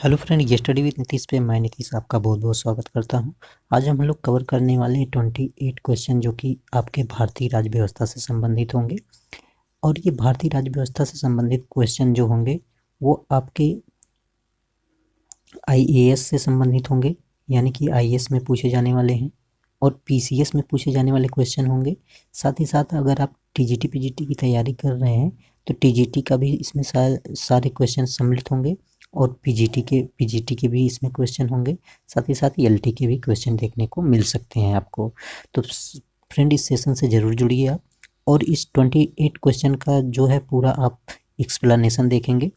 Hello friend, ये study with Nitish पे मैं नीतीश आपका बहुत बहुत स्वागत करता हूं। आज हम लोग कवर करने वाले हैं 28 क्वेश्चन जो कि आपके भारतीय राज्य व्यवस्था से संबंधित होंगे। और ये भारतीय राज्य व्यवस्था से संबंधित क्वेश्चन जो होंगे वो आपके आईएएस से संबंधित होंगे, यानी कि आईएएस में पूछे जाने वाले हैं और पीसीएस में पूछे जाने वाले क्वेश्चन होंगे। साथ ही साथ अगर आप टीजीटी पीजीटी की तैयारी कर रहे हैं तो टीजीटी का भी इसमें सारे क्वेश्चन सम्मिलित होंगे और पीजीटी के भी इसमें क्वेश्चन होंगे। साथ ही साथ एलटी के भी क्वेश्चन देखने को मिल सकते हैं आपको। तो फ्रेंड, इस सेशन से ज़रूर जुड़िए आप, और इस 28 क्वेश्चन का जो है पूरा आप एक्सप्लेनेशन देखेंगे,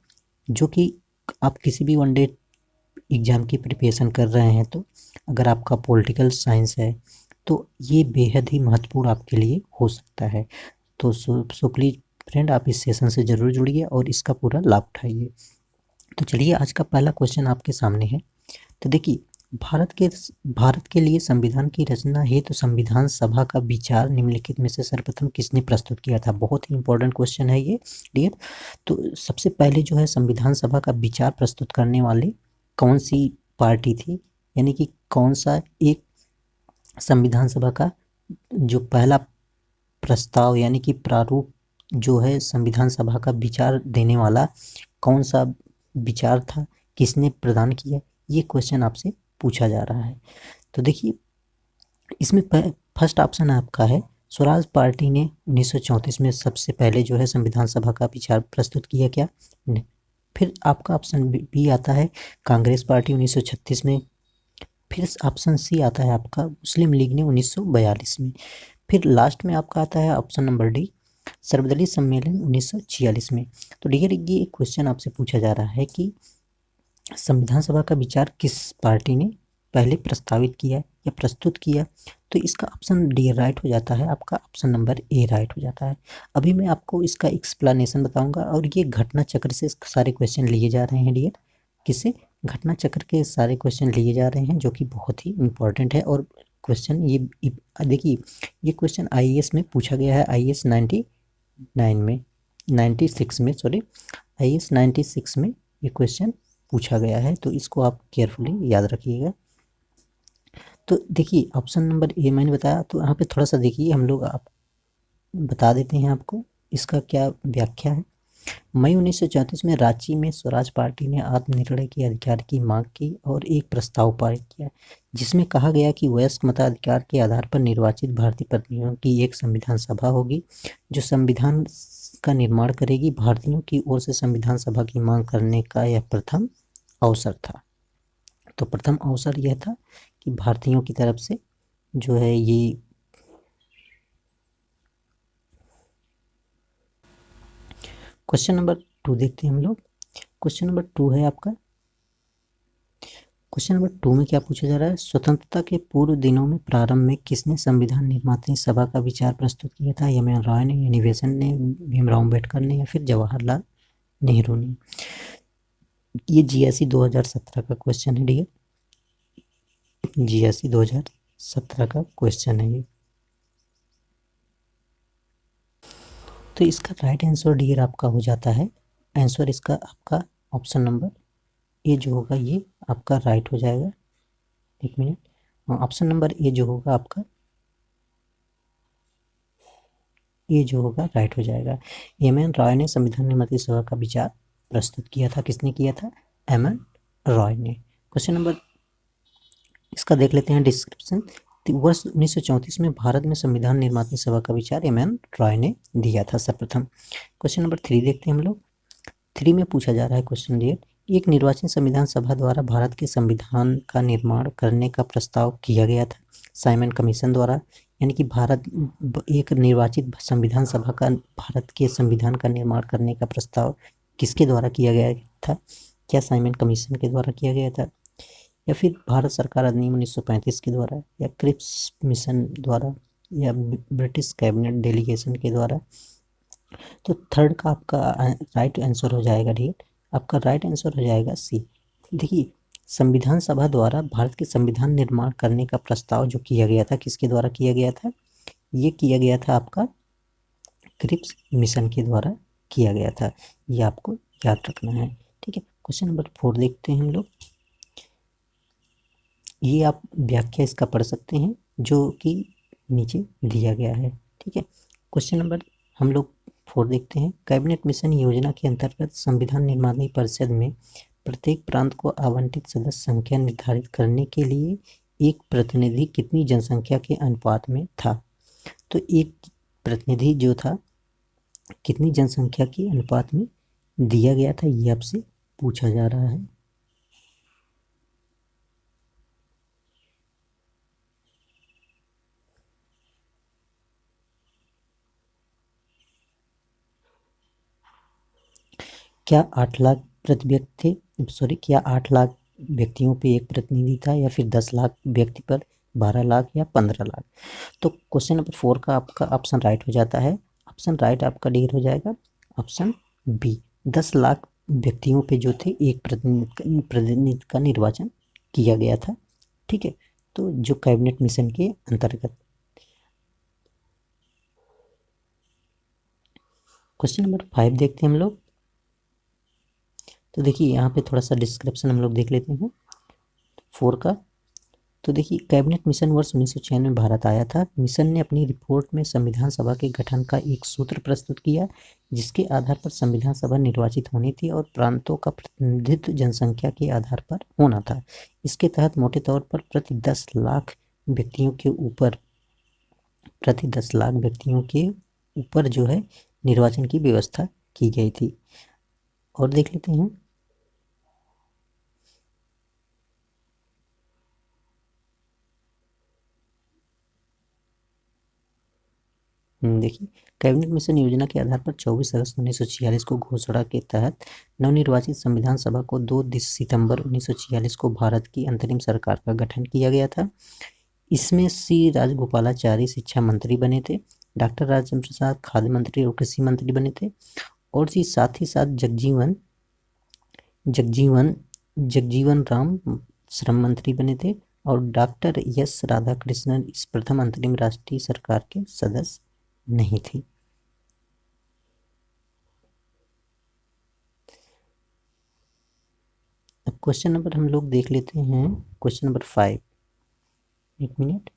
जो कि आप किसी भी वनडे एग्ज़ाम की प्रिपरेशन कर रहे हैं तो अगर आपका पॉलिटिकल साइंस है तो ये बेहद ही महत्वपूर्ण आपके लिए हो सकता है। तो सो प्लीज़ फ्रेंड, आप इस सेशन से ज़रूर जुड़िए और इसका पूरा लाभ उठाइए। तो चलिए, आज का पहला क्वेश्चन आपके सामने है। तो देखिए, भारत के लिए संविधान की रचना हेतु संविधान सभा का विचार निम्नलिखित में से सर्वप्रथम किसने प्रस्तुत किया था। बहुत ही इंपॉर्टेंट क्वेश्चन है ये डियर। तो सबसे पहले जो है संविधान सभा का विचार प्रस्तुत करने वाले कौन सी पार्टी थी, यानी कि कौन सा एक संविधान सभा का जो पहला प्रस्ताव यानी कि प्रारूप जो है संविधान सभा का विचार देने वाला कौन सा विचार था, किसने प्रदान किया, ये क्वेश्चन आपसे पूछा जा रहा है। तो देखिए, इसमें फर्स्ट ऑप्शन आपका है स्वराज पार्टी ने 1934 में सबसे पहले जो है संविधान सभा का विचार प्रस्तुत किया क्या। फिर आपका ऑप्शन बी आता है कांग्रेस पार्टी 1936 में। फिर ऑप्शन सी आता है आपका मुस्लिम लीग ने 1942 में। फिर लास्ट में आपका आता है ऑप्शन नंबर डी सर्वदलीय सम्मेलन 1946 में। तो डियर, ये एक क्वेश्चन आपसे पूछा जा रहा है कि संविधान सभा का विचार किस पार्टी ने पहले प्रस्तावित किया या प्रस्तुत किया। तो इसका ऑप्शन डी राइट हो जाता है, आपका ऑप्शन नंबर ए राइट हो जाता है। अभी मैं आपको इसका एक्सप्लेनेशन बताऊंगा, और ये घटना चक्र से सारे क्वेश्चन लिए जा रहे हैं डियर। किससे? घटना चक्र के सारे क्वेश्चन लिए जा रहे हैं, जो कि बहुत ही इंपॉर्टेंट है। और क्वेश्चन ये देखिए, ये क्वेश्चन आईएएस में पूछा गया है, आईएएस 96 में आईएएस 96 में ये क्वेश्चन पूछा गया है। तो इसको आप केयरफुली याद रखिएगा। तो देखिए, ऑप्शन नंबर ए मैंने बताया, तो यहाँ पे थोड़ा सा देखिए, हम लोग आप बता देते हैं आपको इसका क्या व्याख्या है। मई 1934 में रांची में स्वराज पार्टी ने आत्मनिर्णय के अधिकार की मांग की और एक प्रस्ताव पारित किया, जिसमें कहा गया कि वयस्क मताधिकार के आधार पर निर्वाचित भारतीय प्रतिनिधियों की एक संविधान सभा होगी, जो संविधान का निर्माण करेगी। भारतीयों की ओर से संविधान सभा की मांग करने का यह प्रथम अवसर था। तो प्रथम अवसर यह था कि भारतीयों की तरफ से जो है ये क्वेश्चन नंबर 2 देखते हैं हम लोग। क्वेश्चन नंबर 2 है आपका। क्वेश्चन नंबर 2 में क्या पूछा जा रहा है, स्वतंत्रता के पूर्व दिनों में प्रारंभ में किसने संविधान निर्मात्री सभा का विचार प्रस्तुत किया था। एम.एन. रॉय ने, एनी बेसेंट ने, भीमराव अम्बेडकर ने, या फिर जवाहरलाल नेहरू ने। ये जीएसई 2017 का क्वेश्चन है डियर, जीएसई 2017 का क्वेश्चन है ये। तो इसका राइट आंसर डियर आपका हो जाता है, आंसर इसका आपका ऑप्शन नंबर ए जो होगा ये आपका राइट हो जाएगा। एक मिनट, ऑप्शन नंबर ए जो होगा आपका, ये जो होगा राइट हो जाएगा। एम.एन. रॉय ने संविधान निर्मात्री सभा का विचार प्रस्तुत किया था। किसने किया था? एम.एन. रॉय ने। क्वेश्चन नंबर इसका देख लेते हैं डिस्क्रिप्शन। वर्ष 1934 में भारत में संविधान निर्मात्री सभा का विचार एम.एन. रॉय ने दिया था सर्वप्रथम। क्वेश्चन नंबर 3 देखते हैं हम लोग। 3 में पूछा जा रहा है क्वेश्चन डियर, एक निर्वाचित संविधान सभा द्वारा भारत के संविधान का निर्माण करने का प्रस्ताव किया गया था साइमन कमीशन द्वारा। यानी कि एक निर्वाचित संविधान सभा का भारत के संविधान का निर्माण करने का प्रस्ताव किसके द्वारा किया गया था? क्या साइमन कमीशन के द्वारा किया गया था, या फिर भारत सरकार अधिनियम 1935 के द्वारा, या क्रिप्स मिशन द्वारा, या ब्रिटिश कैबिनेट डेलीगेशन के द्वारा? तो थर्ड का आपका राइट आंसर हो जाएगा डियर, आपका राइट आंसर हो जाएगा सी। देखिए, संविधान सभा द्वारा भारत के संविधान निर्माण करने का प्रस्ताव जो किया गया था, किसके द्वारा किया गया था? ये किया गया था आपका क्रिप्स मिशन के द्वारा किया गया था। ये आपको याद रखना है, ठीक है। क्वेश्चन नंबर 4 देखते हैं हम लोग। ये आप व्याख्या इसका पढ़ सकते हैं जो कि नीचे दिया गया है, ठीक है। क्वेश्चन नंबर हम लोग 4 देखते हैं। कैबिनेट मिशन योजना के अंतर्गत संविधान निर्माणी परिषद में प्रत्येक प्रांत को आवंटित सदस्य संख्या निर्धारित करने के लिए एक प्रतिनिधि कितनी जनसंख्या के अनुपात में था? तो एक प्रतिनिधि जो था कितनी जनसंख्या के अनुपात में दिया गया था, ये आपसे पूछा जा रहा है। क्या 8 लाख प्रति व्यक्ति थे, सॉरी, क्या 8 लाख व्यक्तियों पे एक प्रतिनिधि था, या फिर 10 लाख व्यक्ति पर 12 लाख या 15 लाख? तो क्वेश्चन नंबर 4 का आपका ऑप्शन राइट हो जाता है। ऑप्शन राइट आपका डी हो जाएगा ऑप्शन बी। 10 लाख व्यक्तियों पे जो थे एक प्रतिनिधि का निर्वाचन किया गया था, ठीक है। तो जो कैबिनेट मिशन के अंतर्गत। क्वेश्चन नंबर 5 देखते हैं हम लोग। तो देखिए यहाँ पे थोड़ा सा डिस्क्रिप्शन हम लोग देख लेते हैं 4 का। तो देखिए, कैबिनेट मिशन वर्ष 1996 में भारत आया था। मिशन ने अपनी रिपोर्ट में संविधान सभा के गठन का एक सूत्र प्रस्तुत किया, जिसके आधार पर संविधान सभा निर्वाचित होनी थी और प्रांतों का प्रतिनिधित्व जनसंख्या के आधार पर होना था। इसके तहत मोटे तौर पर प्रति 10 लाख व्यक्तियों के ऊपर जो है निर्वाचन की व्यवस्था की गई थी। और देख लेते हैं। देखिए, कैबिनेट मिशन योजना के आधार पर 24 अगस्त 1946 को घोषणा के तहत नवनिर्वाचित संविधान सभा को 2 सितंबर 1946 को भारत की अंतरिम सरकार का गठन किया गया था। इसमें सी राजगोपालाचारी शिक्षा मंत्री बने थे, डॉक्टर राजेंद्र प्रसाद खाद्य मंत्री और कृषि मंत्री बने थे, और साथ ही साथ जगजीवन राम श्रम मंत्री बने थे, और डॉक्टर एस राधाकृष्णन इस प्रथम अंतरिम राष्ट्रीय सरकार के सदस्य नहीं थी। अब क्वेश्चन नंबर हम लोग देख लेते हैं, क्वेश्चन नंबर 5। एक मिनट,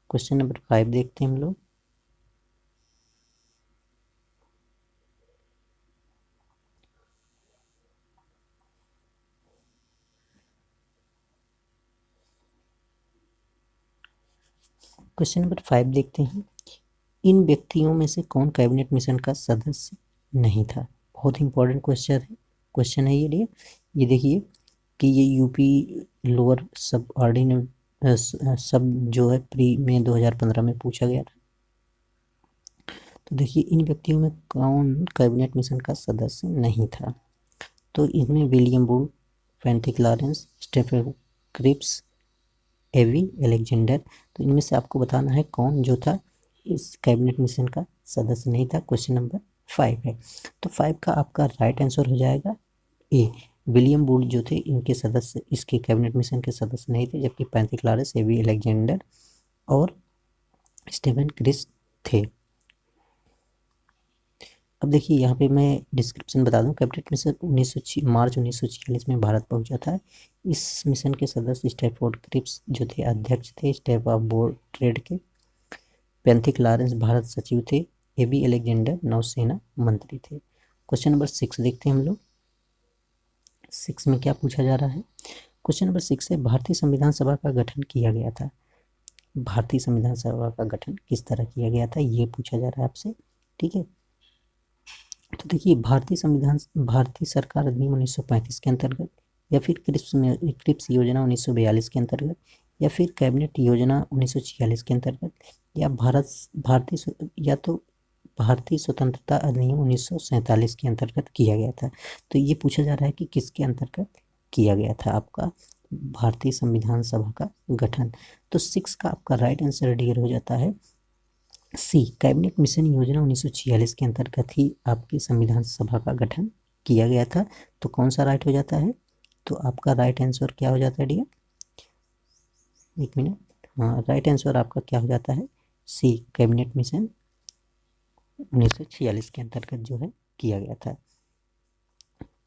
क्वेश्चन नंबर 5 देखते हैं हम लोग। क्वेश्चन नंबर 5 देखते हैं। इन व्यक्तियों में से कौन कैबिनेट मिशन का सदस्य नहीं था? बहुत इंपॉर्टेंट क्वेश्चन है ये देखिए कि ये यूपी लोअर सब ऑर्डिनरी सब जो है प्री में 2015 में पूछा गया था। तो देखिए, इन व्यक्तियों में कौन कैबिनेट मिशन का सदस्य नहीं था? तो इनमें William Wood, Pethick Lawrence, Stephen Cripps, A V Alexander. तो इनमें से आपको बताना है कौन जो था इस कैबिनेट मिशन का सदस्य नहीं था। क्वेश्चन नंबर 5 है। तो 5 का आपका राइट आंसर हो जाएगा ए। विलियम वुड जो थे इनके सदस्य, इसके कैबिनेट मिशन के सदस्य नहीं थे, जबकि फ्रैंथिक लॉरेंस, एवी एलेक्जेंडर और स्टीफन क्रिप्स थे। अब देखिए, यहाँ पे मैं डिस्क्रिप्शन बता दूं। कैबिनेट मिशन मार्च 1946 में भारत पहुंचा था। इस मिशन के सदस्य स्टैफोर्ड क्रिप्स जो थे अध्यक्ष थे स्टाफ ऑफ बोर्ड ट्रेड के, फ्रैंथिक लॉरेंस भारत सचिव थे, एबी अलेक्जेंडर नौसेना मंत्री थे। क्वेश्चन नंबर 6 देखते हैं हम लोग। 6 में क्या पूछा जा रहा है? क्वेश्चन नंबर 6 है, भारतीय संविधान सभा का गठन किया गया था। भारतीय संविधान सभा का गठन किस तरह किया गया था, ये पूछा जा रहा है आपसे, ठीक है। तो देखिए, भारतीय सरकार अधिनियम 1935 के अंतर्गत, या फिर क्रिप्स योजना 1942 के अंतर्गत, या फिर कैबिनेट योजना 1946 के अंतर्गत, या भारतीय स्वतंत्रता अधिनियम 1947 के अंतर्गत किया गया था। तो ये पूछा जा रहा है कि किसके अंतर्गत किया गया था आपका भारतीय संविधान सभा का गठन। तो 6 का आपका राइट आंसर डियर हो जाता है सी। कैबिनेट मिशन योजना 1946 के अंतर्गत ही आपकी संविधान सभा का गठन किया गया था। तो कौन सा राइट हो जाता है? तो आपका राइट आंसर क्या हो जाता है डियर? एक मिनट, हाँ, राइट आंसर आपका क्या हो जाता है? सी, कैबिनेट मिशन 1946 के अंतर्गत जो है किया गया था।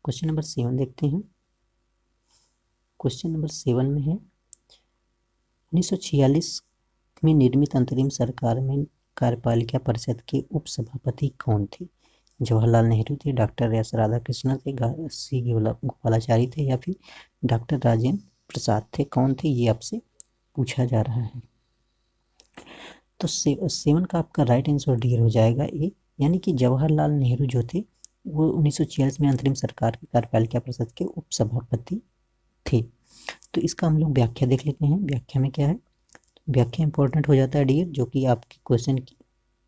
क्वेश्चन नंबर 7 देखते हैं। क्वेश्चन नंबर 7 में है 1946 में निर्मित अंतरिम सरकार में कार्यपालिका परिषद के उपसभापति कौन थे? जवाहरलाल नेहरू थे, डॉक्टर एस राधाकृष्णन थे, सी गोपालाचारी थे, या फिर डॉक्टर राजेंद्र प्रसाद थे? कौन थे, ये आपसे पूछा जा रहा है। तो 7 का आपका राइट आंसर डी हो जाएगा ए, यानी कि जवाहरलाल नेहरू जो थे वो 1946 में अंतरिम सरकार की कार्यपालिका परिषद के उपसभापति थे। तो इसका हम लोग व्याख्या देख लेते हैं। व्याख्या में क्या है? व्याख्या इंपॉर्टेंट हो जाता है डियर, जो कि आपके क्वेश्चन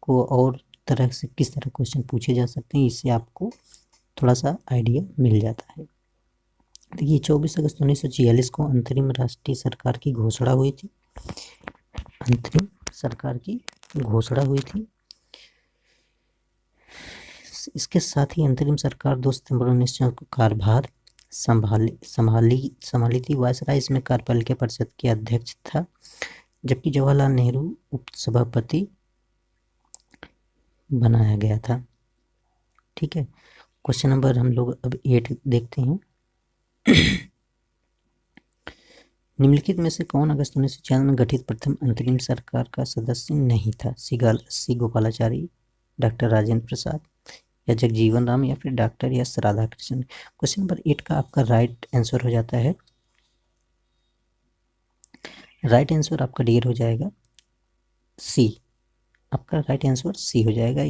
को और तरह से किस तरह क्वेश्चन पूछे जा सकते हैं, इससे आपको थोड़ा सा आइडिया मिल जाता है। देखिए 24 अगस्त 1946 को अंतरिम राष्ट्रीय सरकार की घोषणा हुई थी। अंतरिम सरकार की घोषणा हुई थी। इसके साथ ही अंतरिम सरकार 2 सितंबर 1900 को कार्यभार संभाली थी। वायसराय इसमें कार्यपालिका परिषद के अध्यक्ष था, जबकि जवाहरलाल नेहरू उपसभापति बनाया गया था। ठीक है। क्वेश्चन नंबर हम लोग अब 8 देखते हैं। निम्नलिखित में से कौन अगस्त 1996 में गठित प्रथम अंतरिम सरकार का सदस्य नहीं था? सी गोपालाचारी, डॉक्टर राजेंद्र प्रसाद, या जगजीवन राम, या फिर doctor S Radhakrishnan? Question number 8 का आपका राइट आंसर हो जाता है, राइट आंसर आपका डी हो जाएगा सी। आपका राइट आंसर सी हो जाएगा।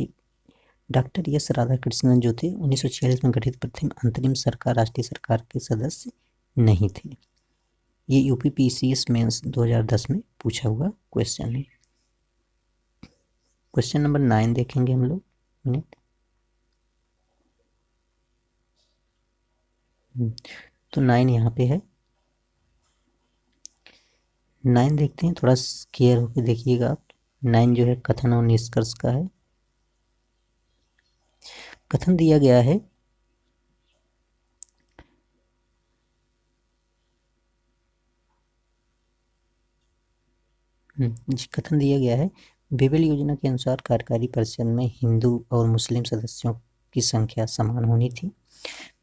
डॉक्टर एस राधाकृष्णन जो थे 1946 में गठित प्रथम अंतरिम सरकार राष्ट्रीय सरकार के सदस्य नहीं थे। ये यूपी पीसीएस मेंस 2010 में पूछा हुआ क्वेश्चन है। क्वेश्चन नंबर 9 देखेंगे हम लोग। तो 9 यहाँ पे है। 9 देखते हैं, थोड़ा केयर होकर देखिएगा आप। 9 जो है कथन और निष्कर्ष का है। कथन दिया गया है, कथन दिया गया है, बेबेल योजना के अनुसार कार्यकारी परिषद में हिंदू और मुस्लिम सदस्यों की संख्या समान होनी थी।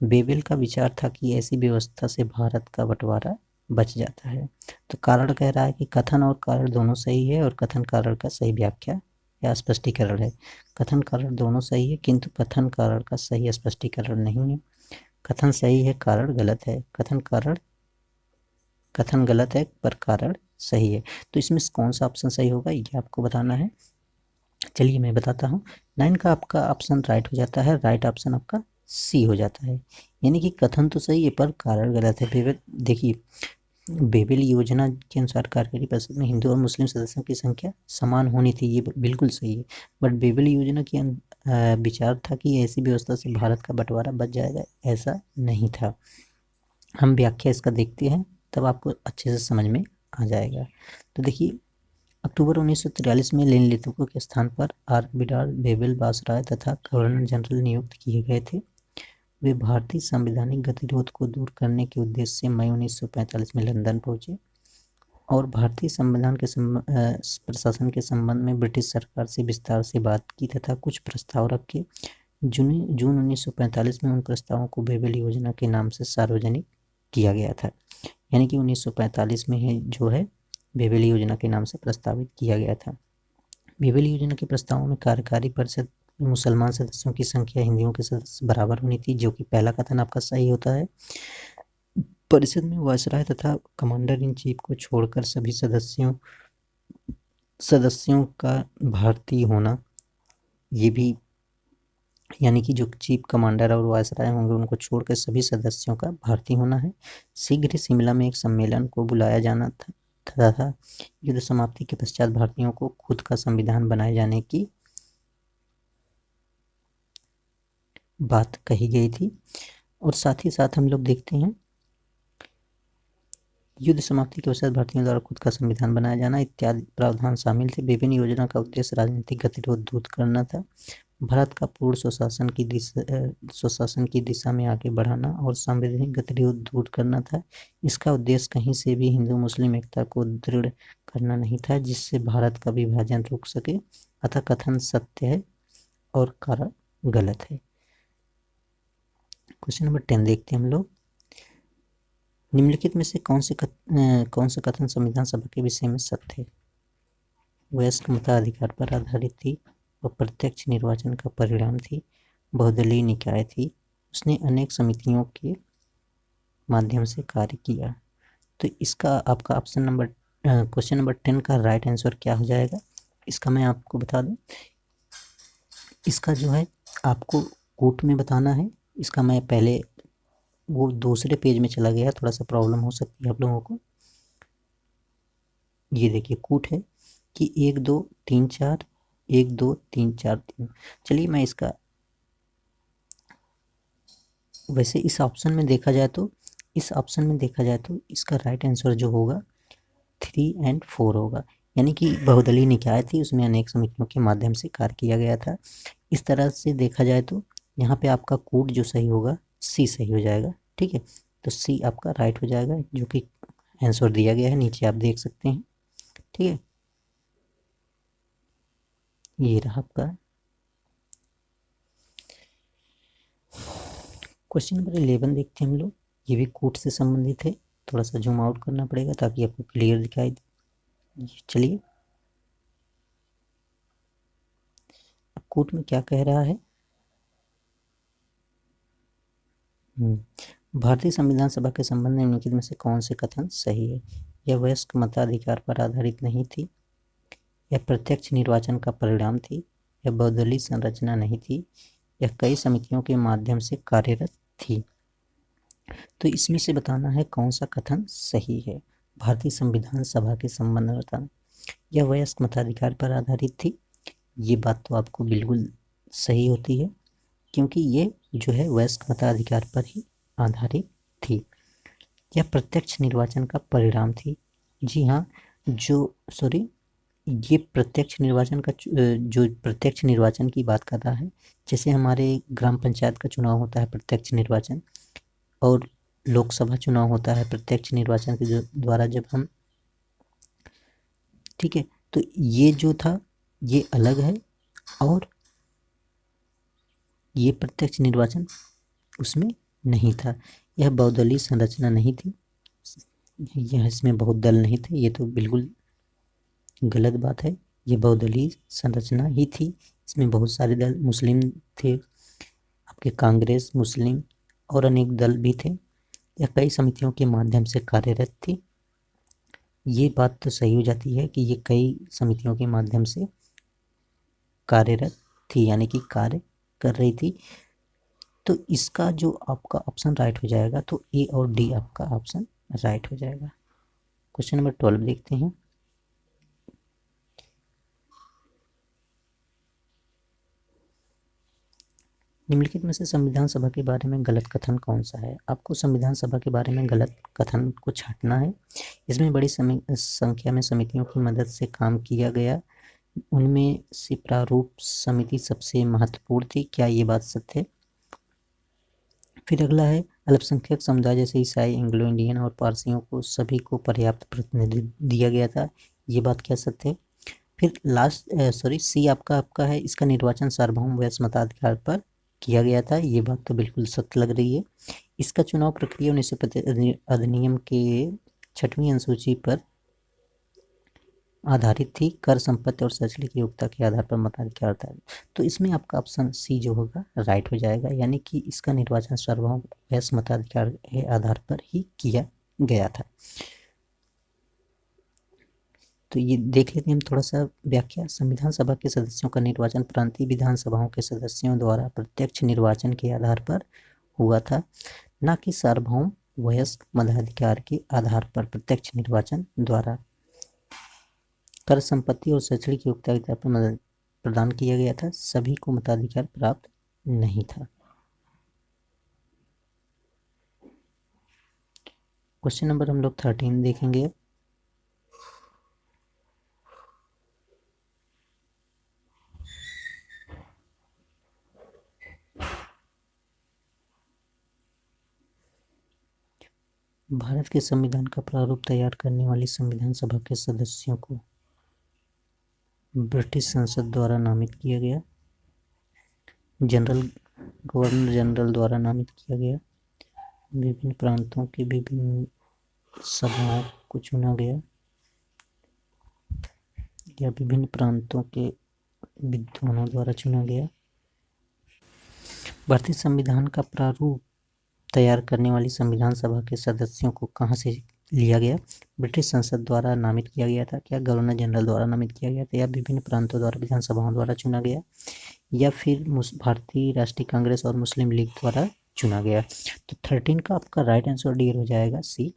बेबेल का विचार था कि ऐसी व्यवस्था से भारत का बंटवारा बच जाता है। तो कारण कह रहा है कि कथन और कारण दोनों सही है, और कथन कारण का सही व्याख्या या स्पष्टीकरण है। कथन कारण दोनों सही है, किंतु कथन कारण का सही स्पष्टीकरण नहीं है। कथन सही है, कारण गलत है। कथन गलत है पर कारण सही है। तो इसमें कौन सा ऑप्शन सही होगा, ये आपको बताना है। चलिए मैं बताता हूँ। 9 का आपका ऑप्शन राइट हो जाता है। राइट ऑप्शन आपका सी हो जाता है, यानी कि कथन तो सही है पर कारण गलत है। देखिए बेबेल योजना के अनुसार कार्यकारी परिषद में हिंदू और मुस्लिम सदस्यों की संख्या समान होनी थी, ये बिल्कुल सही है। बट बेबेल योजना के विचार था कि ऐसी व्यवस्था से भारत का बंटवारा बच जाएगा, ऐसा नहीं था। हम व्याख्या इसका देखते हैं, तब आपको अच्छे से समझ में आ जाएगा। तो देखिए अक्टूबर 1943 में लेनलेतुको के स्थान पर आर बिडार बेबेल बासराय तथा गवर्नर जनरल नियुक्त किए गए थे। वे भारतीय संवैधानिक गतिरोध को दूर करने के उद्देश्य से मई 1945 में लंदन पहुंचे और भारतीय संविधान के प्रशासन के संबंध में ब्रिटिश सरकार से विस्तार से बात की तथा कुछ प्रस्ताव रखे। जून 1945 में उन प्रस्तावों को बेबेल योजना के नाम से सार्वजनिक किया गया था, यानी कि 1945 में है जो है बेबेल योजना के नाम से प्रस्तावित किया गया था। बेबेल योजना के प्रस्तावों में कार्यकारी परिषद में मुसलमान सदस्यों की संख्या हिंदुओं के सदस्य बराबर होनी थी, जो कि पहला कथन आपका सही होता है। परिषद में वायसराय तथा कमांडर इन चीफ को छोड़कर सभी सदस्यों का भारतीय होना, ये भी यानी कि जो चीफ कमांडर और वायसराय होंगे उनको छोड़कर सभी सदस्यों का भारतीय होना है। शीघ्र ही शिमला में एक सम्मेलन को बुलाया जाना था। युद्ध समाप्ति के पश्चात भारतीयों को खुद का संविधान बनाए जाने की बात कही गई थी। और साथ ही साथ हम लोग देखते हैं युद्ध समाप्ति के पश्चात भारतीयों द्वारा खुद का संविधान बनाया जाना इत्यादि प्रावधान शामिल थे। विभिन्न योजना का उद्देश्य राजनीतिक गतिरोध दूर करना था, भारत का पूर्ण स्वशासन की दिशा में आगे बढ़ाना और संवैधानिक गतिरोध दूर करना था। इसका उद्देश्य कहीं से भी हिंदू मुस्लिम एकता को दृढ़ करना नहीं था, जिससे भारत का विभाजन रुक सके। अतः कथन सत्य है और कारण गलत है। क्वेश्चन नंबर 10 देखते हैं हम लोग। निम्नलिखित में से कौन सा कथन संविधान सभा के विषय में सत्य है? वयस्क मताधिकार पर आधारित थी, वह प्रत्यक्ष निर्वाचन का परिणाम थी, बहुदलीय निकाय थी, उसने अनेक समितियों के माध्यम से कार्य किया। तो इसका आपका ऑप्शन नंबर क्वेश्चन नंबर 10 का राइट आंसर क्या हो जाएगा? इसका मैं आपको बता दूं, इसका जो है आपको कोट में बताना है। इसका मैं पहले वो दूसरे पेज में चला गया, थोड़ा सा प्रॉब्लम हो सकती है आप लोगों को। ये देखिए कोट है कि 1 2 3 4 1 2 3 4 3। चलिए मैं इसका, वैसे इस ऑप्शन में देखा जाए तो इसका राइट आंसर जो होगा 3 और 4 होगा, यानी कि बहुदलीय निकाय थी, उसमें अनेक समितियों के माध्यम से कार्य किया गया था। इस तरह से देखा जाए तो यहाँ पे आपका कोड जो सही होगा सी सही हो जाएगा। ठीक है, तो सी आपका राइट हो जाएगा, जो कि आंसर दिया गया है, नीचे आप देख सकते हैं। ठीक है, ये रहा आपका क्वेश्चन नंबर 11 देखते हैं हम लोग। ये भी कोड से संबंधित है, थोड़ा सा जूम आउट करना पड़ेगा ताकि आपको क्लियर दिखाई दे। चलिए, कोड में क्या कह रहा है? भारतीय संविधान सभा के संबंध में निम्नलिखित में से कौन से कथन सही है? यह वयस्क मताधिकार पर आधारित नहीं थी, यह प्रत्यक्ष निर्वाचन का परिणाम थी, यह बहुदलीय संरचना नहीं थी, यह कई समितियों के माध्यम से कार्यरत थी। तो इसमें से बताना है कौन सा कथन सही है। भारतीय संविधान सभा के संबंध में बताना, यह वयस्क मताधिकार पर आधारित थी, ये बात तो आपको बिल्कुल सही होती है, क्योंकि ये जो है वयस्क मताधिकार पर ही आधारित थी। यह प्रत्यक्ष निर्वाचन का परिणाम थी, जी हाँ, ये प्रत्यक्ष निर्वाचन का जो प्रत्यक्ष निर्वाचन की बात कर रहा है, जैसे हमारे ग्राम पंचायत का चुनाव होता है प्रत्यक्ष निर्वाचन, और लोकसभा चुनाव होता है प्रत्यक्ष निर्वाचन के द्वारा जब हम, ठीक है, तो ये जो था ये अलग है, और ये प्रत्यक्ष निर्वाचन उसमें नहीं था। यह बहुदलीय संरचना नहीं थी, यह इसमें बहुत दल नहीं थे, ये तो बिल्कुल गलत बात है। ये बहुदलीय संरचना ही थी, इसमें बहुत सारे दल, मुस्लिम थे आपके, कांग्रेस, मुस्लिम और अनेक दल भी थे। यह कई समितियों के माध्यम से कार्यरत थी, ये बात तो सही हो जाती है कि ये कई समितियों के माध्यम से कार्यरत थी, यानी कि कार्य कर रही थी। तो इसका जो आपका ऑप्शन राइट हो जाएगा, तो ए और डी आपका ऑप्शन राइट हो जाएगा। क्वेश्चन नंबर 12 देखते हैं। निम्नलिखित में से संविधान सभा के बारे में गलत कथन कौन सा है? आपको संविधान सभा के बारे में गलत कथन को छांटना है। इसमें बड़ी संख्या में समितियों की मदद से काम किया गया, उनमें से प्रारूप समिति सबसे महत्वपूर्ण थी, क्या ये बात सत्य है? फिर अगला है, अल्पसंख्यक समुदाय जैसे ईसाई, एंग्लो इंडियन और पारसियों को सभी को पर्याप्त प्रतिनिधित्व दिया गया था, ये बात क्या सत्य है? फिर सी आपका है, इसका निर्वाचन सार्वभौम वयस्क मताधिकार पर किया गया था, ये बात तो बिल्कुल सत्य लग रही है। इसका चुनाव प्रक्रिया 1950 अधिनियम के 6वीं अनुसूची पर आधारित थी, कर, संपत्ति और शैक्षणिक योग्यता के आधार पर मताधिकार था। तो इसमें आपका ऑप्शन सी जो होगा राइट हो जाएगा, यानी कि इसका निर्वाचन सार्वभौम वयस्क मताधिकार के आधार पर ही किया गया था। तो ये देख लेते हैं हम थोड़ा सा व्याख्या। संविधान सभा के सदस्यों का निर्वाचन प्रांतीय विधानसभाओं के सदस्यों द्वारा प्रत्यक्ष निर्वाचन के आधार पर हुआ था, न कि सार्वभौम वयस्क मताधिकार के आधार पर प्रत्यक्ष निर्वाचन द्वारा। कर, संपत्ति और शैक्षणिक योग्यता के आधार पर प्रदान किया गया था, सभी को मताधिकार प्राप्त नहीं था। क्वेश्चन नंबर हम लोग 13 देखेंगे। भारत के संविधान का प्रारूप तैयार करने वाली संविधान सभा के सदस्यों को ब्रिटिश संसद द्वारा नामित किया गया। जनरल गवर्नर जनरल द्वारा नामित किया गया। विभिन्न प्रांतों के विभिन्न सभाओं को चुना गया, या विभिन्न प्रांतों के विद्वानों द्वारा चुना गया। भारतीय संविधान का प्रारूप तैयार करने वाली संविधान सभा के सदस्यों को कहाँ से लिया गया? ब्रिटिश संसद द्वारा नामित किया गया था क्या? गवर्नर जनरल द्वारा नामित किया गया था, या विभिन्न प्रांतों द्वारा विधानसभाओं द्वारा चुना गया, या फिर भारतीय राष्ट्रीय कांग्रेस और मुस्लिम लीग द्वारा चुना गया? तो 13 का आपका राइट आंसर डियर हो जाएगा सी,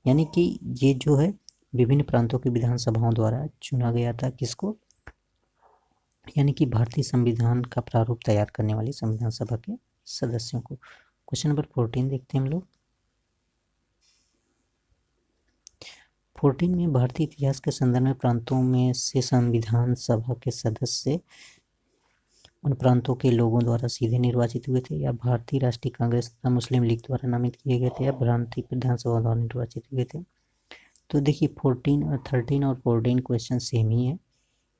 यानी कि ये जो है विभिन्न प्रांतों की विधानसभाओं द्वारा चुना गया था। किसको? यानी कि भारतीय संविधान का प्रारूप तैयार करने वाली संविधान सभा के सदस्यों को। क्वेश्चन नंबर 14 देखते हैं हम लोग। 14 में भारतीय इतिहास के संदर्भ में प्रांतों में से संविधान सभा के सदस्य उन प्रांतों के लोगों द्वारा सीधे निर्वाचित हुए थे, या भारतीय राष्ट्रीय कांग्रेस तथा मुस्लिम लीग द्वारा नामित किए गए थे, या भारतीय विधानसभा द्वारा निर्वाचित हुए थे? तो देखिए 13 और 14 क्वेश्चन सेम ही है,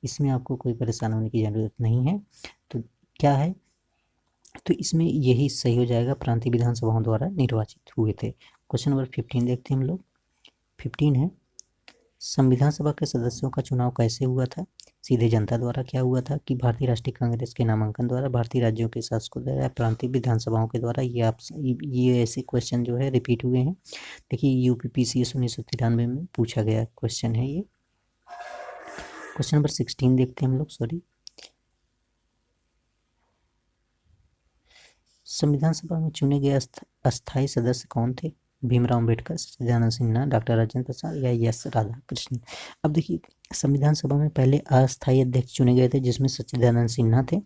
इसमें आपको कोई परेशान होने की ज़रूरत नहीं है। तो क्या है, तो इसमें यही सही हो जाएगा, प्रांतीय विधानसभाओं द्वारा निर्वाचित हुए थे। क्वेश्चन नंबर 15 देखते हैं हम लोग। 15 है, संविधान सभा के सदस्यों का चुनाव कैसे हुआ था? सीधे जनता द्वारा क्या हुआ था कि भारतीय राष्ट्रीय कांग्रेस के नामांकन द्वारा, भारतीय राज्यों के शासकों द्वारा, प्रांतीय विधानसभाओं के द्वारा? ये ऐसे क्वेश्चन जो है रिपीट हुए हैं। देखिए यूपीपीसीएस 1993 में पूछा गया क्वेश्चन है ये। क्वेश्चन नंबर 16 देखते हैं हम लोग। संविधान सभा में चुने गए अस्थायी सदस्य कौन थे? भीमराव अम्बेडकर, सच्चिदानंद सिन्हा, डॉक्टर राजेंद्र प्रसाद, या एस राधाकृष्णन? अब देखिए संविधान सभा में पहले अस्थायी अध्यक्ष चुने गए थे जिसमें सच्चिदानंद सिन्हा थे,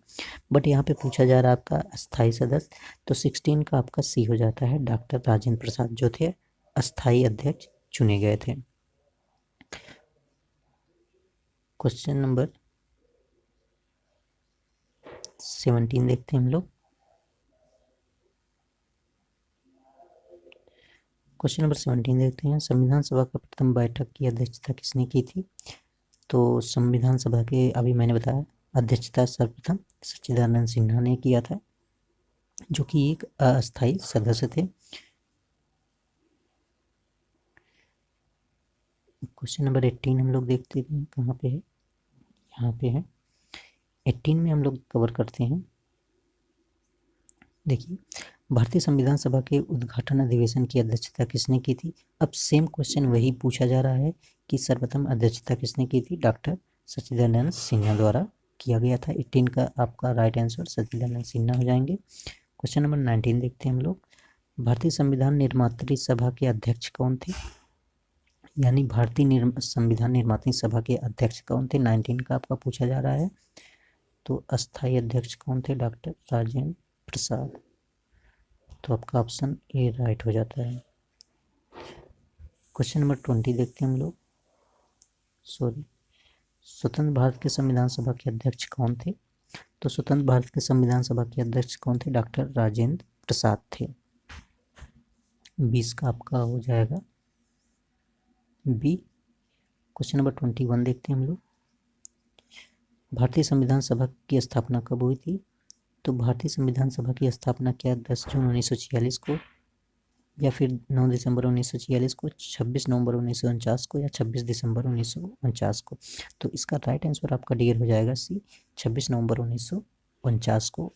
बट यहाँ पे पूछा जा रहा है आपका अस्थायी सदस्य, तो 16 का आपका सी हो जाता है, डॉक्टर राजेंद्र प्रसाद जो थे अस्थायी अध्यक्ष चुने गए थे। क्वेश्चन नंबर 17 देखते हैं हम लोग। क्वेश्चन नंबर 17 देखते हैं, संविधान सभा का प्रथम बैठक की अध्यक्षता किसने की थी? तो संविधान सभा के अभी मैंने बताया अध्यक्षता सर्वप्रथम सच्चिदानंद सिन्हा ने किया था, जो कि एक अस्थायी सदस्य थे। क्वेश्चन नंबर 18 हम लोग देखते हैं, कहाँ पे है? यहाँ पे है। 18 में हम लोग कवर करते हैं। देखिए भारतीय संविधान सभा के उद्घाटन अधिवेशन की अध्यक्षता किसने की थी? अब सेम क्वेश्चन वही पूछा जा रहा है कि सर्वप्रथम अध्यक्षता किसने की थी? डॉक्टर सच्चिदानंद सिन्हा द्वारा किया गया था। 18 का आपका राइट आंसर सच्चिदानंद सिन्हा हो जाएंगे। क्वेश्चन नंबर 19 देखते हैं हम लोग। भारतीय संविधान निर्मात्री सभा के अध्यक्ष कौन थे? यानी भारतीय संविधान निर्मात्री सभा के अध्यक्ष कौन थे? 19 का आपका पूछा जा रहा है। तो अस्थायी अध्यक्ष कौन थे? डॉक्टर राजेंद्र प्रसाद। तो आपका ऑप्शन ए राइट हो जाता है। क्वेश्चन नंबर 20 देखते हैं हम लोग। स्वतंत्र भारत के संविधान सभा के अध्यक्ष कौन थे? तो स्वतंत्र भारत के संविधान सभा के अध्यक्ष कौन थे? डॉक्टर राजेंद्र प्रसाद थे। 20 का आपका हो जाएगा बी। क्वेश्चन नंबर 21 देखते हैं हम लोग। भारतीय संविधान सभा की स्थापना कब हुई थी? तो भारतीय संविधान सभा की स्थापना क्या 10 जून 1946 को, या फिर 9 दिसंबर 1946 को, 26 नवंबर 1949 को, या 26 दिसंबर 1949 को? तो इसका राइट आंसर आपका डियर हो जाएगा सी, 26 नवंबर 1949 को।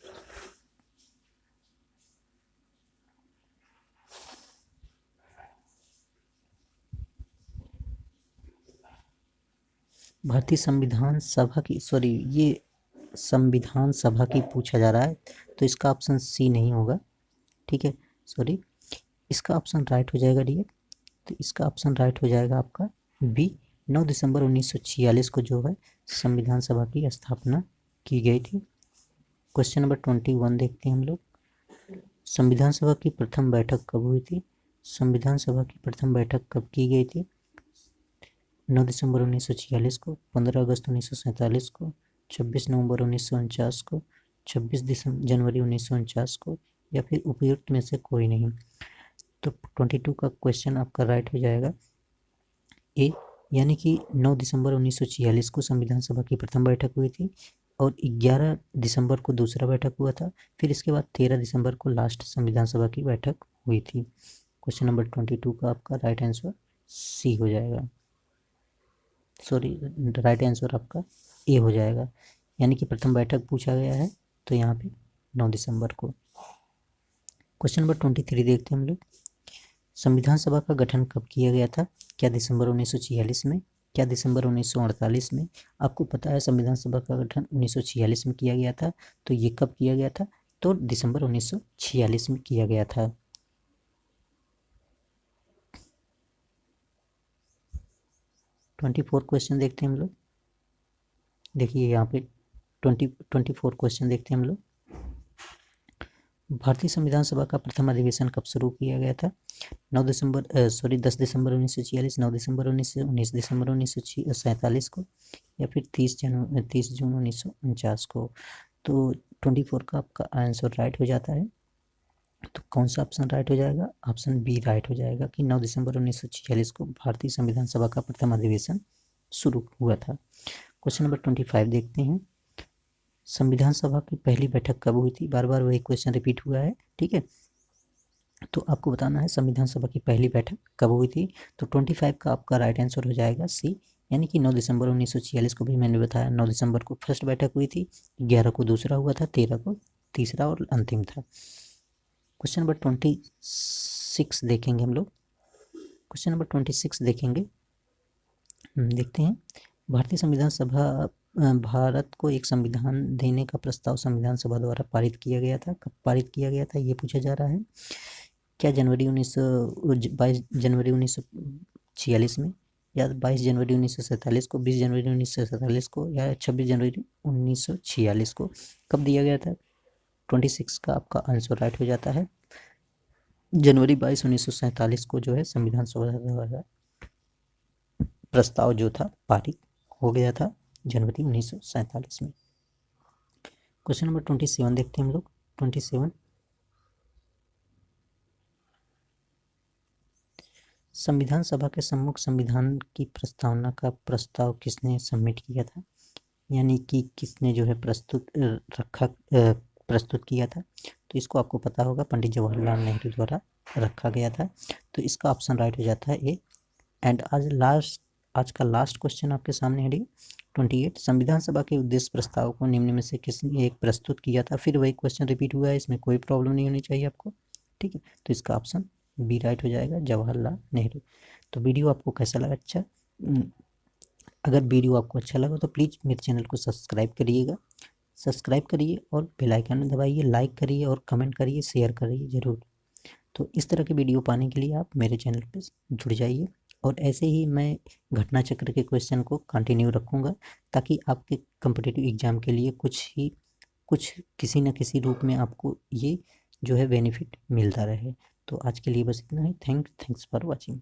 भारतीय संविधान सभा की ये संविधान सभा की पूछा जा रहा है, तो इसका ऑप्शन सी नहीं होगा, ठीक है। इसका ऑप्शन राइट हो जाएगा डियर। तो इसका ऑप्शन राइट हो जाएगा आपका बी, 9 दिसंबर 1946 को जो है संविधान सभा की स्थापना की गई थी। क्वेश्चन नंबर 21 देखते हैं हम लोग। संविधान सभा की प्रथम बैठक कब हुई थी? संविधान सभा की प्रथम बैठक कब की गई थी? 9 दिसंबर 1946 को, 15 अगस्त 1947 को, 26 नवंबर 1949 को, 26 जनवरी 1949 को, या फिर उपयुक्त में से कोई नहीं। तो 22 का क्वेश्चन आपका राइट हो जाएगा ए, यानी कि 9 दिसंबर 1946 को संविधान सभा की प्रथम बैठक हुई थी, और 11 दिसंबर को दूसरा बैठक हुआ था। फिर इसके बाद 13 दिसंबर को लास्ट संविधान सभा की बैठक हुई थी। क्वेश्चन नंबर 22 का आपका राइट आंसर सी हो जाएगा, सॉरी राइट आंसर आपका ए हो जाएगा, यानी कि प्रथम बैठक पूछा गया है तो यहाँ पे 9 दिसंबर को। क्वेश्चन नंबर 23 देखते हैं हम लोग। संविधान सभा का गठन कब किया गया था? क्या दिसंबर 1946 में, क्या दिसंबर 1948 में? आपको पता है संविधान सभा का गठन 1946 में किया गया था, तो ये कब किया गया था? तो दिसंबर 1946 में किया गया था। ट्वेंटी 24 क्वेश्चन देखते हैं हम लोग। देखिए यहाँ पे 24 क्वेश्चन देखते हैं हम लोग। भारतीय संविधान सभा का प्रथम अधिवेशन कब शुरू किया गया था? 10 दिसंबर 1946, 9 दिसंबर 19 दिसंबर 1947 को, या फिर 30 जून 1949 को। तो 24 का आपका आंसर राइट हो जाता है। तो कौन सा ऑप्शन राइट हो जाएगा? ऑप्शन बी राइट हो जाएगा कि 9 दिसंबर 1946 को भारतीय संविधान सभा का प्रथम अधिवेशन शुरू हुआ था। क्वेश्चन नंबर 25 देखते हैं। संविधान सभा की पहली बैठक कब हुई थी? बार बार वही क्वेश्चन रिपीट हुआ है, ठीक है। तो आपको बताना है संविधान सभा की पहली बैठक कब हुई थी। तो 25 का आपका राइट आंसर हो जाएगा सी, यानी कि 9 दिसंबर 1946 को भी मैंने बताया। 9 दिसंबर को फर्स्ट बैठक हुई थी, 11 को दूसरा हुआ था, 13 को तीसरा और अंतिम था। क्वेश्चन नंबर 26 देखेंगे हम लोग। क्वेश्चन नंबर 26 देखेंगे, देखते हैं। भारतीय संविधान सभा भारत को एक संविधान देने का प्रस्ताव संविधान सभा द्वारा पारित किया गया था। कब पारित किया गया था ये पूछा जा रहा है। क्या 22 जनवरी 1946 में, या 22 जनवरी 1947 को, 20 जनवरी 1947 को, या 26 जनवरी 1946 को? कब दिया गया था? 26 का आपका आंसर राइट हो जाता है। जनवरी 22 1947 को जो है संविधान सभा द्वारा प्रस्ताव जो था पारित हो गया था, जनवरी 1947 में। क्वेश्चन नंबर 27 देखते हैं हम लोग। 27, संविधान सभा के सम्मुख संविधान की प्रस्तावना का प्रस्ताव किसने सबमिट किया था, यानी कि किसने जो है प्रस्तुत किया था? तो इसको आपको पता होगा, पंडित जवाहरलाल नेहरू द्वारा रखा गया था। तो इसका ऑप्शन राइट हो जाता है ए। एंड आज का लास्ट क्वेश्चन आपके सामने है 28। संविधान सभा के उद्देश्य प्रस्ताव को निम्न में से किसने एक प्रस्तुत किया था? फिर वही क्वेश्चन रिपीट हुआ है, इसमें कोई प्रॉब्लम नहीं होनी चाहिए आपको, ठीक है। तो इसका ऑप्शन बी राइट हो जाएगा, जवाहरलाल नेहरू। तो वीडियो आपको कैसा लगा? अच्छा, अगर वीडियो आपको अच्छा लगा तो प्लीज़ मेरे चैनल को सब्सक्राइब करिए और बेल आइकन दबाइए, लाइक करिए और कमेंट करिए, शेयर करिए ज़रूर। तो इस तरह के वीडियो पाने के लिए आप मेरे चैनल पर जुड़ जाइए, और ऐसे ही मैं घटना चक्र के क्वेश्चन को कंटिन्यू रखूँगा, ताकि आपके कॉम्पिटिटिव एग्ज़ाम के लिए कुछ किसी न किसी रूप में आपको ये जो है बेनिफिट मिलता रहे। तो आज के लिए बस इतना ही। Thanks for watching.